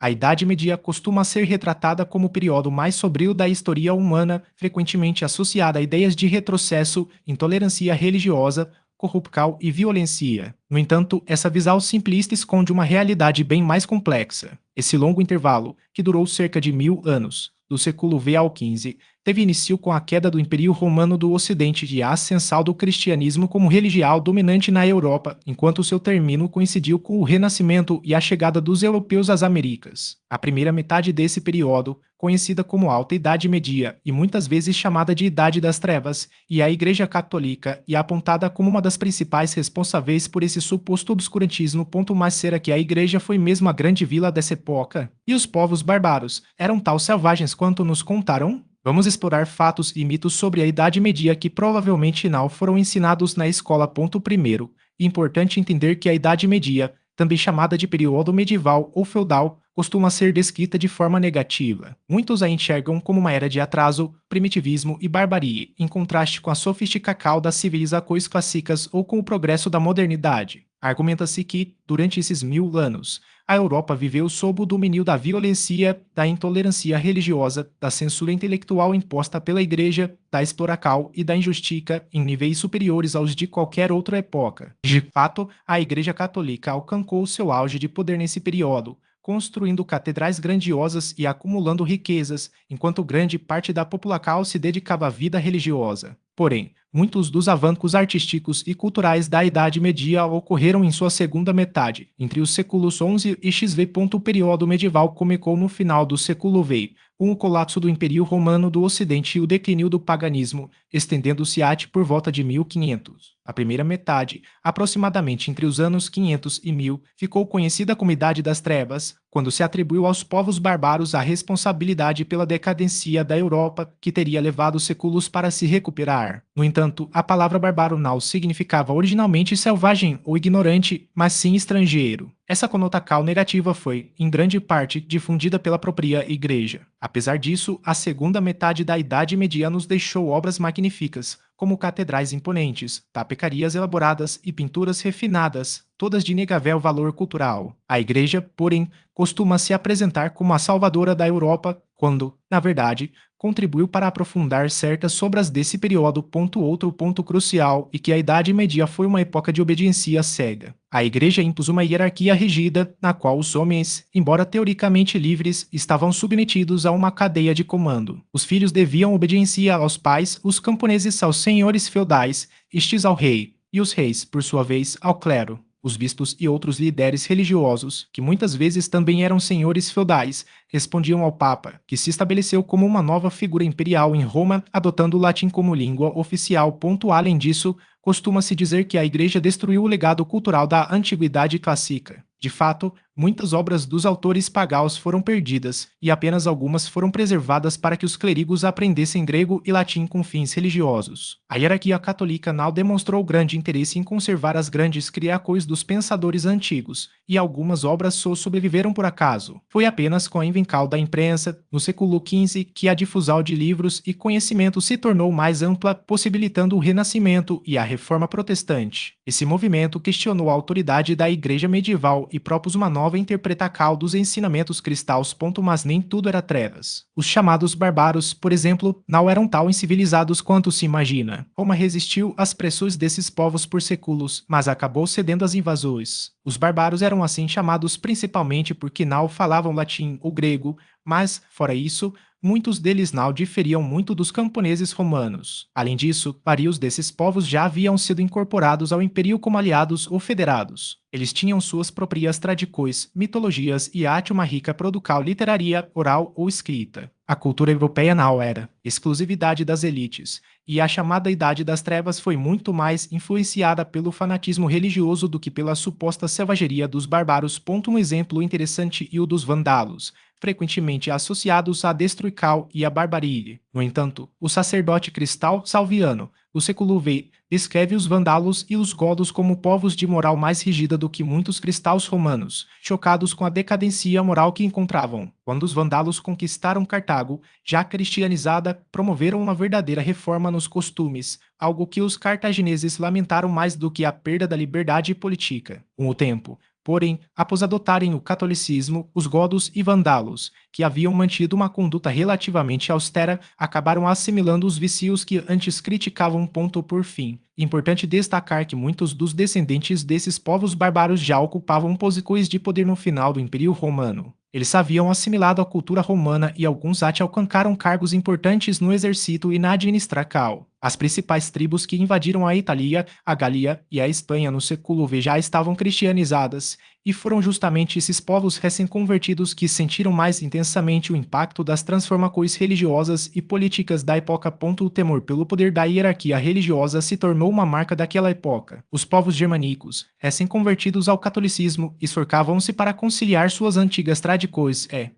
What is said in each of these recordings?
A Idade Média costuma ser retratada como o período mais sombrio da história humana, frequentemente associada a ideias de retrocesso, intolerância religiosa, corrupção e violência. No entanto, essa visão simplista esconde uma realidade bem mais complexa. Esse longo intervalo, que durou cerca de 1000 anos, do século V ao XV, teve início com a queda do Império Romano do Ocidente e a ascensão do cristianismo como religião dominante na Europa, enquanto seu término coincidiu com o Renascimento e a chegada dos europeus às Américas. A primeira metade desse período, conhecida como Alta Idade Média e muitas vezes chamada de Idade das Trevas, e a Igreja Católica é apontada como uma das principais responsáveis por esse suposto obscurantismo. Mas será que a Igreja foi mesmo a grande vila dessa época? E os povos bárbaros eram tão selvagens quanto nos contaram? Vamos explorar fatos e mitos sobre a Idade Média que provavelmente não foram ensinados na escola. Primeiro, é importante entender que a Idade Média, também chamada de período medieval ou feudal, costuma ser descrita de forma negativa. Muitos a enxergam como uma era de atraso, primitivismo e barbarie, em contraste com a sofisticação das civilizações clássicas ou com o progresso da modernidade. Argumenta-se que, durante esses 1000 anos, a Europa viveu sob o domínio da violência, da intolerância religiosa, da censura intelectual imposta pela Igreja, da exploração e da injustiça em níveis superiores aos de qualquer outra época. De fato, a Igreja Católica alcançou seu auge de poder nesse período, construindo catedrais grandiosas e acumulando riquezas, enquanto grande parte da população se dedicava à vida religiosa. Porém, muitos dos avanços artísticos e culturais da Idade Média ocorreram em sua segunda metade, entre os séculos XI e XV. O período medieval começou no final do século V, com o colapso do Império Romano do Ocidente e o declínio do paganismo, estendendo-se por volta de 1500. A primeira metade, aproximadamente entre os anos 500 e 1000, ficou conhecida como Idade das Trevas, quando se atribuiu aos povos bárbaros a responsabilidade pela decadência da Europa, que teria levado séculos para se recuperar. No entanto, a palavra bárbaro não significava originalmente selvagem ou ignorante, mas sim estrangeiro. Essa conotação negativa foi, em grande parte, difundida pela própria Igreja. Apesar disso, a segunda metade da Idade Média nos deixou obras magníficas, como catedrais imponentes, tapecarias elaboradas e pinturas refinadas, todas de inegável valor cultural. A Igreja, porém, costuma se apresentar como a salvadora da Europa, quando, na verdade, contribuiu para aprofundar certas sobras desse período. Outro ponto crucial é que a Idade Média foi uma época de obediência cega. A Igreja impôs uma hierarquia rígida, na qual os homens, embora teoricamente livres, estavam submetidos a uma cadeia de comando. Os filhos deviam obediência aos pais, os camponeses aos senhores feudais, estes ao rei, e os reis, por sua vez, ao clero. Os bispos e outros líderes religiosos, que muitas vezes também eram senhores feudais, respondiam ao Papa, que se estabeleceu como uma nova figura imperial em Roma, adotando o latim como língua oficial. Além disso, costuma-se dizer que a Igreja destruiu o legado cultural da antiguidade clássica. De fato, muitas obras dos autores pagãos foram perdidas, e apenas algumas foram preservadas para que os clérigos aprendessem grego e latim com fins religiosos. A hierarquia católica não demonstrou grande interesse em conservar as grandes criações dos pensadores antigos, e algumas obras só sobreviveram por acaso. Foi apenas com a invenção da imprensa, no século XV, que a difusão de livros e conhecimento se tornou mais ampla, possibilitando o Renascimento e a Reforma Protestante. Esse movimento questionou a autoridade da Igreja medieval e propôs uma nova interpretação dos ensinamentos cristãos. Mas nem tudo era trevas. Os chamados bárbaros, por exemplo, não eram tão incivilizados quanto se imagina. Roma resistiu às pressões desses povos por séculos, mas acabou cedendo às invasões. Os bárbaros eram assim chamados principalmente porque não falavam latim ou grego, mas, fora isso, muitos deles não diferiam muito dos camponeses romanos. Além disso, vários desses povos já haviam sido incorporados ao império como aliados ou federados. Eles tinham suas próprias tradições, mitologias e arte, uma rica produção literária, oral ou escrita. A cultura europeia não era exclusividade das elites, e a chamada Idade das Trevas foi muito mais influenciada pelo fanatismo religioso do que pela suposta selvageria dos bárbaros. Um exemplo interessante é o dos vândalos, frequentemente associados à destruição e à barbarie. No entanto, o sacerdote cristão Salviano, do século V, descreve os vândalos e os godos como povos de moral mais rígida do que muitos cristãos romanos, chocados com a decadência moral que encontravam. Quando os vândalos conquistaram Cartago, já cristianizada, promoveram uma verdadeira reforma nos costumes, algo que os cartagineses lamentaram mais do que a perda da liberdade política. Com o tempo, Porém, após adotarem o catolicismo, os godos e vândalos, que haviam mantido uma conduta relativamente austera, acabaram assimilando os vícios que antes criticavam. Por fim, importante destacar que muitos dos descendentes desses povos bárbaros já ocupavam posições de poder no final do Império Romano. Eles haviam assimilado a cultura romana e alguns até alcançaram cargos importantes no exército e na administração. As principais tribos que invadiram a Itália, a Gália e a Espanha no século V já estavam cristianizadas, e foram justamente esses povos recém-convertidos que sentiram mais intensamente o impacto das transformações religiosas e políticas da época. O temor pelo poder da hierarquia religiosa se tornou uma marca daquela época. Os povos germânicos, recém-convertidos ao catolicismo, esforçavam-se para conciliar suas antigas tradições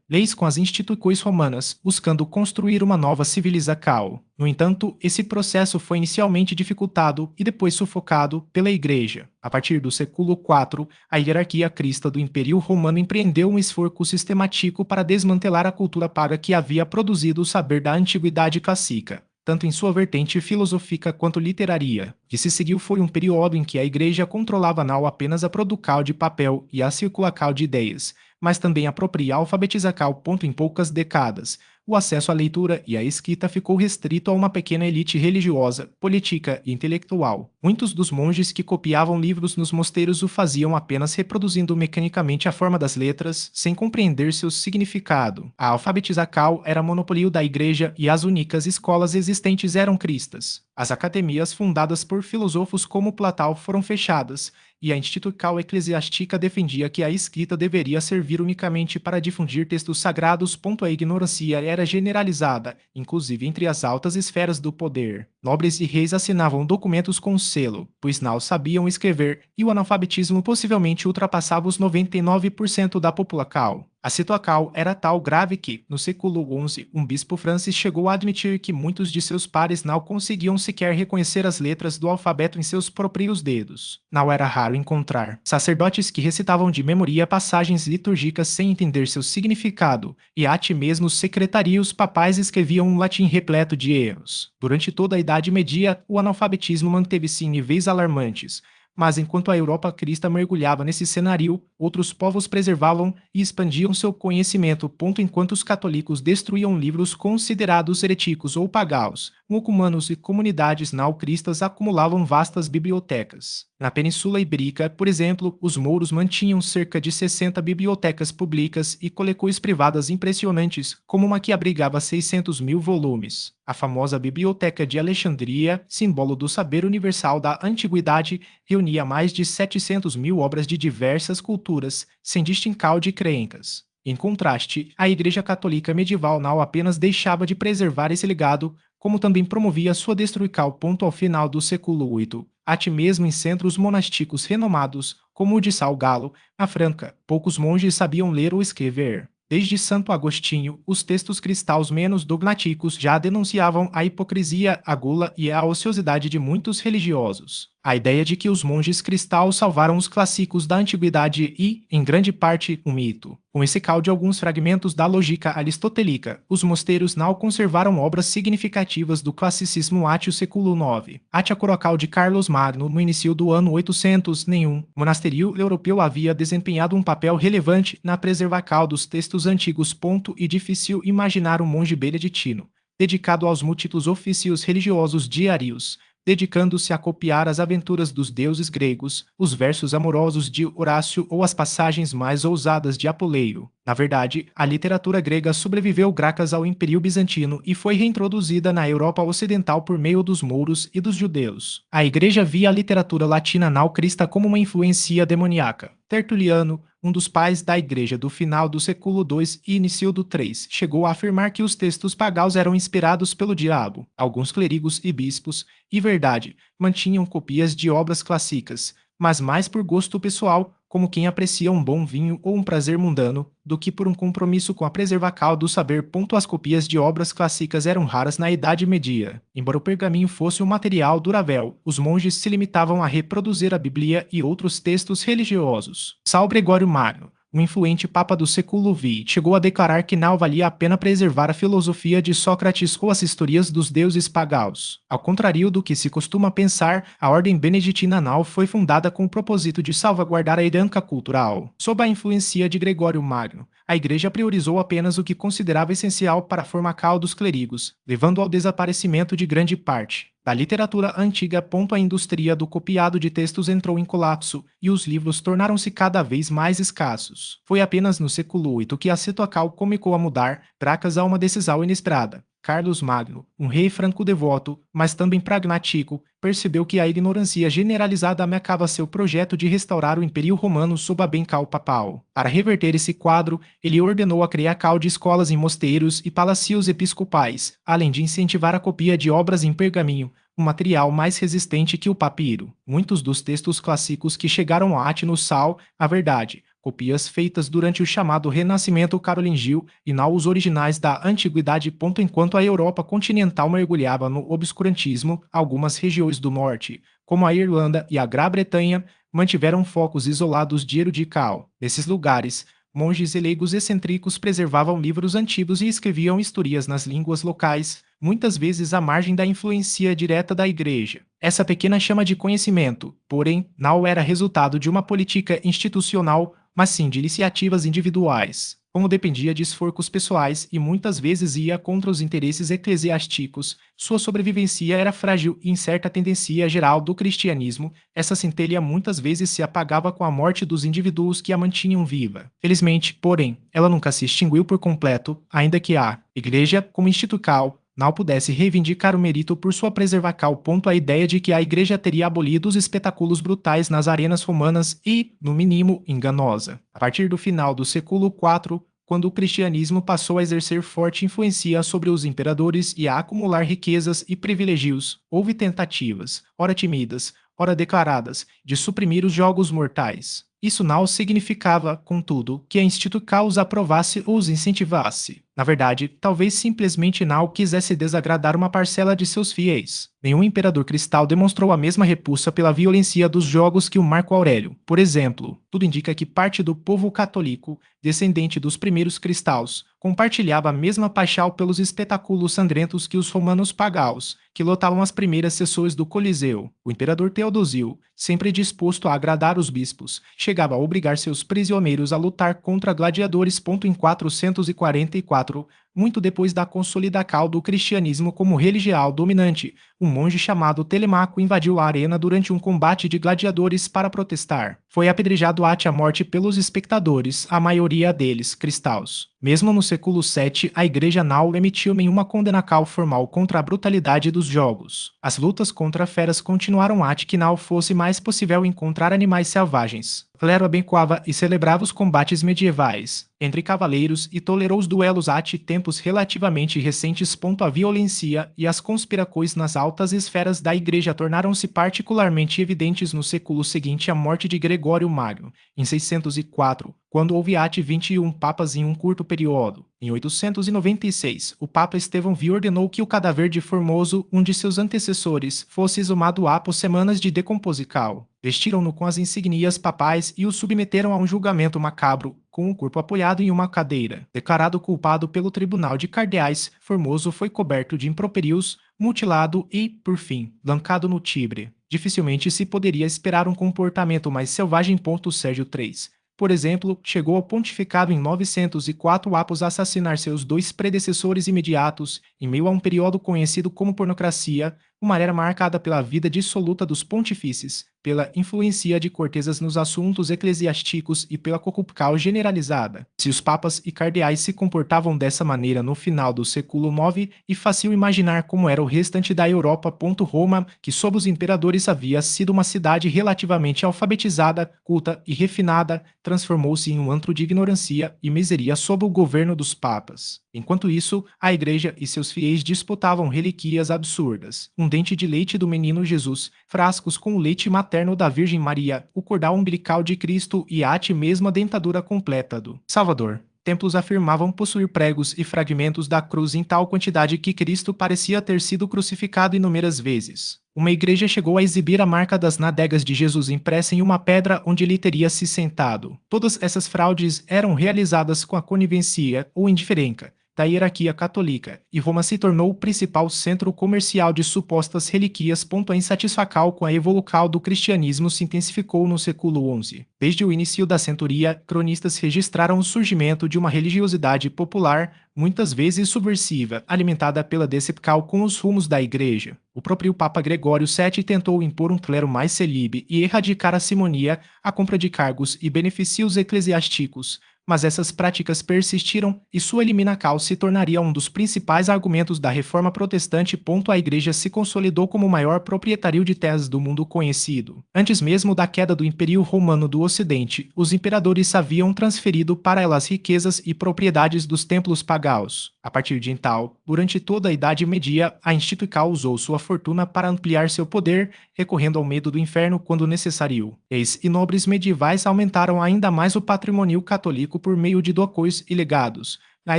leis com as instituições romanas, buscando construir uma nova civilização. No entanto, esse processo foi inicialmente dificultado e depois sufocado pela Igreja. A partir do século IV, a hierarquia cristã do Império Romano empreendeu um esforço sistemático para desmantelar a cultura pagã que havia produzido o saber da antiguidade clássica, tanto em sua vertente filosófica quanto literária. O que se seguiu foi um período em que a Igreja controlava não apenas a produção de papel e a circulação de ideias, mas também a própria alfabetização. Em poucas décadas, o acesso à leitura e à escrita ficou restrito a uma pequena elite religiosa, política e intelectual. Muitos dos monges que copiavam livros nos mosteiros o faziam apenas reproduzindo mecanicamente a forma das letras, sem compreender seu significado. A alfabetização era monopólio da Igreja e as únicas escolas existentes eram cristãs. As academias fundadas por filósofos como Platão foram fechadas, e a instituição eclesiástica defendia que a escrita deveria servir unicamente para difundir textos sagrados. A ignorância era generalizada, inclusive entre as altas esferas do poder. Nobres e reis assinavam documentos com selo, pois não sabiam escrever, e o analfabetismo possivelmente ultrapassava os 99% da população. A situação era tal grave que, no século XI, um bispo francês chegou a admitir que muitos de seus pares não conseguiam sequer reconhecer as letras do alfabeto em seus próprios dedos. Não era raro encontrar sacerdotes que recitavam de memoria passagens litúrgicas sem entender seu significado, e até mesmo os secretários papais escreviam um latim repleto de erros. Durante toda a Idade Média, o analfabetismo manteve-se em níveis alarmantes, mas enquanto a Europa cristã mergulhava nesse cenário, outros povos preservavam e expandiam seu conhecimento. Enquanto os católicos destruíam livros considerados heréticos ou pagãos, muçulmanos e comunidades não cristãs acumulavam vastas bibliotecas. Na Península Ibérica, por exemplo, os mouros mantinham cerca de 60 bibliotecas públicas e coleções privadas impressionantes, como uma que abrigava 600 mil volumes. A famosa Biblioteca de Alexandria, símbolo do saber universal da antiguidade, reunia mais de 700 mil obras de diversas culturas, sem distinção de crenças. Em contraste, a Igreja Católica medieval não apenas deixava de preservar esse legado, como também promovia sua destruição. Ao final do século VIII, até mesmo em centros monásticos renomados, como o de São Galo, na Franca, poucos monges sabiam ler ou escrever. Desde Santo Agostinho, os textos cristãos menos dogmáticos já denunciavam a hipocrisia, a gula e a ociosidade de muitos religiosos. A ideia de que os monges cristãos salvaram os clássicos da antiguidade e, em grande parte, um mito. Com esse caldo de alguns fragmentos da lógica aristotélica, os mosteiros não conservaram obras significativas do classicismo até o século IX. Até a corocal de Carlos Magno, no início do ano 800, nenhum monastério europeu havia desempenhado um papel relevante na preservação dos textos antigos. E difícil imaginar um monge beneditino, dedicado aos múltiplos ofícios religiosos diários, dedicando-se a copiar as aventuras dos deuses gregos, os versos amorosos de Horácio ou as passagens mais ousadas de Apoleio. Na verdade, a literatura grega sobreviveu graças ao Império Bizantino e foi reintroduzida na Europa Ocidental por meio dos mouros e dos judeus. A Igreja via a literatura latina não cristã como uma influência demoníaca. Tertuliano, um dos pais da Igreja do final do século II e início do III, chegou a afirmar que os textos pagãos eram inspirados pelo diabo. Alguns clérigos e bispos, e verdade, mantinham copias de obras clássicas, mas mais por gosto pessoal, como quem aprecia um bom vinho ou um prazer mundano, do que por um compromisso com a preservação do saber. As copias de obras clássicas eram raras na Idade Média. Embora o pergaminho fosse um material durável, os monges se limitavam a reproduzir a Bíblia e outros textos religiosos. São Gregório Magno, um influente papa do século XX, chegou a declarar que não valia a pena preservar a filosofia de Sócrates ou as historias dos deuses pagãos. Ao contrário do que se costuma pensar, a ordem beneditina não foi fundada com o propósito de salvaguardar a herança cultural. Sob a influência de Gregório Magno, a Igreja priorizou apenas o que considerava essencial para a formação dos clérigos, levando ao desaparecimento de grande parte da literatura antiga. A indústria do copiado de textos entrou em colapso e os livros tornaram-se cada vez mais escassos. Foi apenas no século VIII que a situação começou a mudar, graças a uma decisão inesperada. Carlos Magno, um rei franco-devoto, mas também pragmático, percebeu que a ignorância generalizada ameaçava seu projeto de restaurar o Império Romano sob a bênção papal. Para reverter esse quadro, ele ordenou a criação de escolas em mosteiros e palácios episcopais, além de incentivar a copia de obras em pergaminho, um material mais resistente que o papiro. Muitos dos textos clássicos que chegaram a Atino são, a verdade, copias feitas durante o chamado Renascimento carolingio e não os originais da Antiguidade. Enquanto a Europa continental mergulhava no obscurantismo, algumas regiões do norte, como a Irlanda e a Grã-Bretanha, mantiveram focos isolados de erudição. Nesses lugares, monges e leigos excêntricos preservavam livros antigos e escreviam histórias nas línguas locais, muitas vezes à margem da influência direta da Igreja. Essa pequena chama de conhecimento, porém, não era resultado de uma política institucional, mas sim de iniciativas individuais. Como dependia de esforços pessoais e muitas vezes ia contra os interesses eclesiásticos, sua sobrevivência era frágil e incerta. A tendência geral do cristianismo, essa centelha muitas vezes se apagava com a morte dos indivíduos que a mantinham viva. Felizmente, porém, ela nunca se extinguiu por completo, ainda que a Igreja, como instituição, não pudesse reivindicar o mérito por sua preservação. A ideia de que a Igreja teria abolido os espetáculos brutais nas arenas romanas e, no mínimo, enganosa. A partir do final do século IV, quando o cristianismo passou a exercer forte influência sobre os imperadores e a acumular riquezas e privilégios, houve tentativas, ora tímidas, ora declaradas, de suprimir os jogos mortais. Isso não significava, contudo, que a instituição os aprovasse ou os incentivasse. Na verdade, talvez simplesmente não quisesse desagradar uma parcela de seus fiéis. Nenhum imperador cristão demonstrou a mesma repulsa pela violência dos jogos que o Marco Aurélio. Por exemplo, tudo indica que parte do povo católico, descendente dos primeiros cristãos, compartilhava a mesma paixão pelos espetáculos sangrentos que os romanos pagãos, que lotavam as primeiras sessões do Coliseu. O imperador Teodosio, sempre disposto a agradar os bispos, chegava a obrigar seus prisioneiros a lutar contra gladiadores. Em 444, muito depois da consolidação do cristianismo como religião dominante, um monge chamado Telemaco invadiu a arena durante um combate de gladiadores para protestar. Foi apedrejado até a morte pelos espectadores, a maioria deles cristãos. Mesmo no século VII, a Igreja não emitiu nenhuma condenação formal contra a brutalidade dos jogos. As lutas contra feras continuaram até que não fosse mais possível encontrar animais selvagens. O clero abençoava e celebrava os combates medievais entre cavaleiros e tolerou os duelos até tempos relativamente recentes. A violência e as conspirações nas altas esferas da Igreja tornaram-se particularmente evidentes no século seguinte à morte de Gregório Magno, em 604, quando houve até 21 papas em um curto período. Em 896, o Papa Estevão V ordenou que o cadáver de Formoso, um de seus antecessores, fosse exumado após semanas de decomposição. Vestiram-no com as insígnias papais e o submeteram a um julgamento macabro, com o corpo apoiado em uma cadeira. Declarado culpado pelo tribunal de cardeais, Formoso foi coberto de improperios, mutilado e, por fim, lancado no Tibre. Dificilmente se poderia esperar um comportamento mais selvagem. Sérgio III, por exemplo, chegou ao pontificado em 904 após assassinar seus dois predecessores imediatos, em meio a um período conhecido como pornocracia, uma era marcada pela vida dissoluta dos pontifícios, pela influência de cortesas nos assuntos eclesiásticos e pela corrupção generalizada. Se os papas e cardeais se comportavam dessa maneira no final do século IX, é fácil imaginar como era o restante da Europa. Roma, que sob os imperadores havia sido uma cidade relativamente alfabetizada, culta e refinada, transformou-se em um antro de ignorância e miséria sob o governo dos papas. Enquanto isso, a Igreja e seus fiéis disputavam relíquias absurdas. Um dente de leite do menino Jesus, frascos com o leite materno da Virgem Maria, o cordão umbilical de Cristo e até mesmo a dentadura completa do Salvador. templos afirmavam possuir pregos e fragmentos da cruz em tal quantidade que Cristo parecia ter sido crucificado inúmeras vezes. Uma igreja chegou a exibir a marca das nádegas de Jesus impressa em uma pedra onde ele teria se sentado. Todas essas fraudes eram realizadas com a conivência ou indiferença da hierarquia católica, e Roma se tornou o principal centro comercial de supostas relíquias. A insatisfação com a evolução do cristianismo se intensificou no século XI. Desde o início da centuria, cronistas registraram o surgimento de uma religiosidade popular, muitas vezes subversiva, alimentada pela decepção com os rumos da Igreja. O próprio Papa Gregório VII tentou impor um clero mais celibe e erradicar a simonia, a compra de cargos e benefícios eclesiásticos, mas essas práticas persistiram e sua eliminação se tornaria um dos principais argumentos da reforma protestante. A Igreja se consolidou como o maior proprietário de terras do mundo conhecido. Antes mesmo da queda do Império Romano do Ocidente, os imperadores haviam transferido para ela as riquezas e propriedades dos templos pagãos. A partir de então, durante toda a Idade Média, a instituição usou sua fortuna para ampliar seu poder, recorrendo ao medo do inferno quando necessário. Reis e nobres medievais aumentaram ainda mais o patrimônio católico por meio de doações e legados, na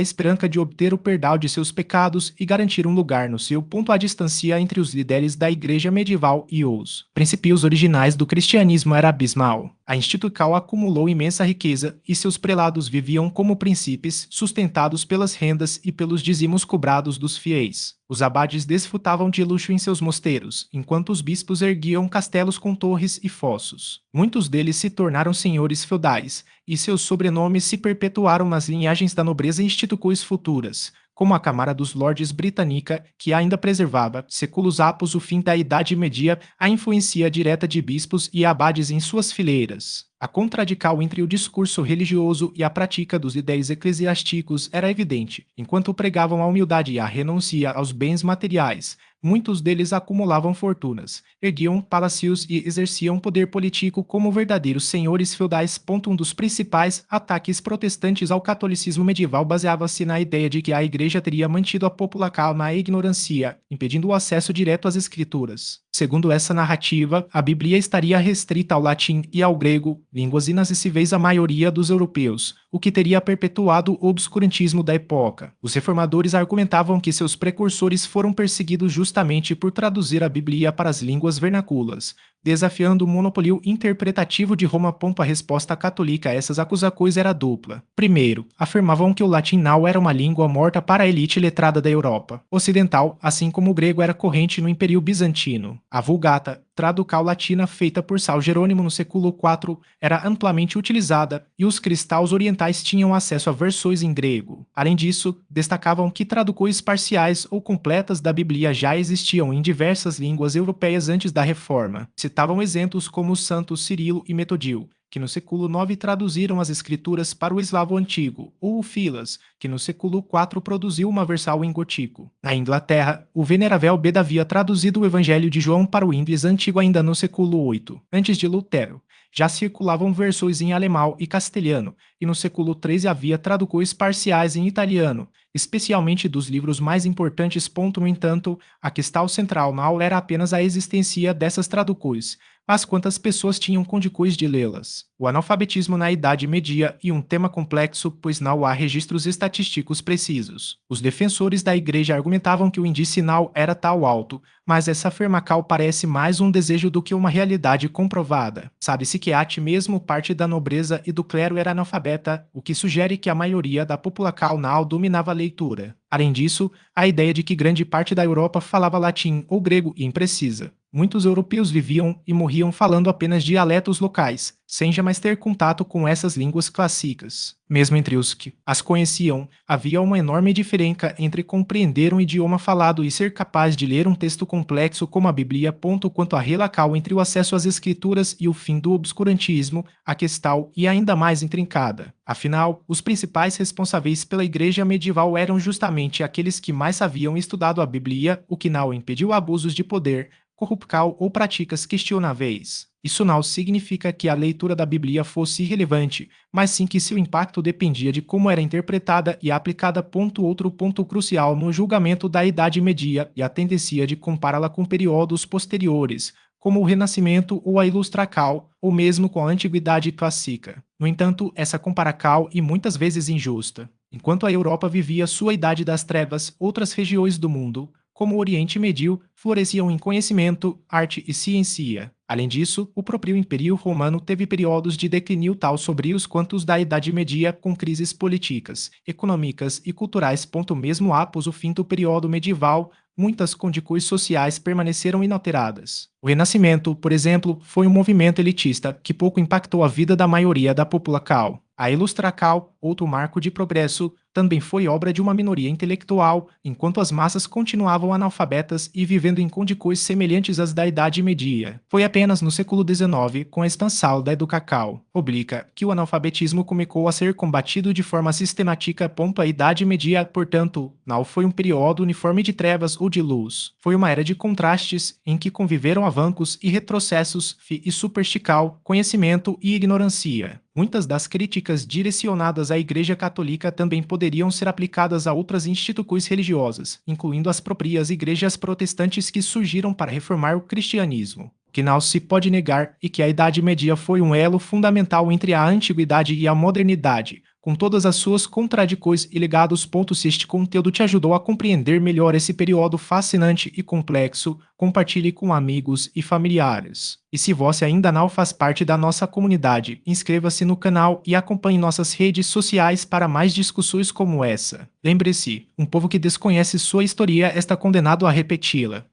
esperança de obter o perdão de seus pecados e garantir um lugar no seu. A distância entre os líderes da Igreja medieval e os princípios originais do cristianismo era abismal. A instituição acumulou imensa riqueza e seus prelados viviam como príncipes, sustentados pelas rendas e pelos dízimos cobrados dos fiéis. Os abades desfrutavam de luxo em seus mosteiros, enquanto os bispos erguiam castelos com torres e fossos. Muitos deles se tornaram senhores feudais, e seus sobrenomes se perpetuaram nas linhagens da nobreza e instituições futuras, como a Câmara dos Lordes Britânica, que ainda preservava, séculos após o fim da Idade Média, a influência direta de bispos e abades em suas fileiras. A contradição entre o discurso religioso e a prática dos ideais eclesiásticos era evidente. Enquanto pregavam a humildade e a renúncia aos bens materiais, muitos deles acumulavam fortunas, erguiam palácios e exerciam poder político como verdadeiros senhores feudais. Um dos principais ataques protestantes ao catolicismo medieval baseava-se na ideia de que a Igreja teria mantido a população na ignorância, impedindo o acesso direto às Escrituras. Segundo essa narrativa, a Bíblia estaria restrita ao latim e ao grego, línguas inacessíveis à maioria dos europeus, o que teria perpetuado o obscurantismo da época. Os reformadores argumentavam que seus precursores foram perseguidos justamente por traduzir a Bíblia para as línguas vernaculas, desafiando o monopólio interpretativo de Roma. A resposta católica a essas acusações era dupla. Primeiro, afirmavam que o latim não era uma língua morta para a elite letrada da Europa ocidental, assim como o grego era corrente no Império Bizantino. A Vulgata, tradução latina feita por São Jerônimo no século IV, era amplamente utilizada e os cristãos orientais tinham acesso a versões em grego. Além disso, destacavam que traduções parciais ou completas da Bíblia já existiam em diversas línguas europeias antes da Reforma. Citavam exemplos como os santos Cirilo e Metodio, que no século IX traduziram as escrituras para o eslavo antigo, ou o Filas, que no século IV produziu uma versão em gótico. Na Inglaterra, o venerável Beda havia traduzido o Evangelho de João para o inglês antigo ainda no século VIII, antes de Lutero. Já circulavam versões em alemão e castelhano, e no século XIII havia traduções parciais em italiano, especialmente dos livros mais importantes. No entanto, a questão central não era apenas a existência dessas traduções, mas quantas pessoas tinham condições de lê-las. O analfabetismo na Idade Média é um tema complexo, pois não há registros estatísticos precisos. Os defensores da Igreja argumentavam que o índice não era tão alto, mas essa afirmação parece mais um desejo do que uma realidade comprovada. Sabe-se que até mesmo parte da nobreza e do clero era analfabeta, o que sugere que a maioria da população não dominava a leitura. Além disso, a ideia de que grande parte da Europa falava latim ou grego é imprecisa. Muitos europeus viviam e morriam falando apenas dialetos locais, sem jamais ter contato com essas línguas clássicas. Mesmo entre os que as conheciam, havia uma enorme diferença entre compreender um idioma falado e ser capaz de ler um texto complexo como a Bíblia. Quanto à relação entre o acesso às escrituras e o fim do obscurantismo, a questão é ainda mais intrincada. Afinal, os principais responsáveis pela Igreja medieval eram justamente aqueles que mais haviam estudado a Bíblia, o que não impediu abusos de poder, corrupção ou práticas questionáveis. Isso não significa que a leitura da Bíblia fosse irrelevante, mas sim que seu impacto dependia de como era interpretada e aplicada. Outro ponto crucial no julgamento da Idade Média e a tendência de compará-la com períodos posteriores, como o Renascimento ou a Ilustracal, ou mesmo com a Antiguidade Clássica. No entanto, essa comparacal e muitas vezes injusta. Enquanto a Europa vivia sua Idade das Trevas, outras regiões do mundo, como o Oriente Médio, floresciam em conhecimento, arte e ciência. Além disso, o próprio Império Romano teve períodos de declínio tão sombrios quanto os da Idade Média, com crises políticas, econômicas e culturais. Mesmo após o fim do período medieval, muitas condições sociais permaneceram inalteradas. O Renascimento, por exemplo, foi um movimento elitista que pouco impactou a vida da maioria da população. A Ilustracal, outro marco de progresso, também foi obra de uma minoria intelectual, enquanto as massas continuavam analfabetas e vivendo em condições semelhantes às da Idade Média. Foi apenas no século XIX, com a expansão da educação pública, que o analfabetismo começou a ser combatido de forma sistemática. A Idade Média, portanto, não foi um período uniforme de trevas ou de luz. Foi uma era de contrastes, em que conviveram avanços e retrocessos, fé e superstição, conhecimento e ignorância. Muitas das críticas direcionadas à Igreja Católica também poderiam ser aplicadas a outras instituições religiosas, incluindo as próprias igrejas protestantes que surgiram para reformar o cristianismo. Que não se pode negar e que a Idade Média foi um elo fundamental entre a antiguidade e a modernidade, com todas as suas contradições e legados. Se este conteúdo te ajudou a compreender melhor esse período fascinante e complexo, compartilhe com amigos e familiares. E se você ainda não faz parte da nossa comunidade, inscreva-se no canal e acompanhe nossas redes sociais para mais discussões como essa. Lembre-se, um povo que desconhece sua história está condenado a repeti-la.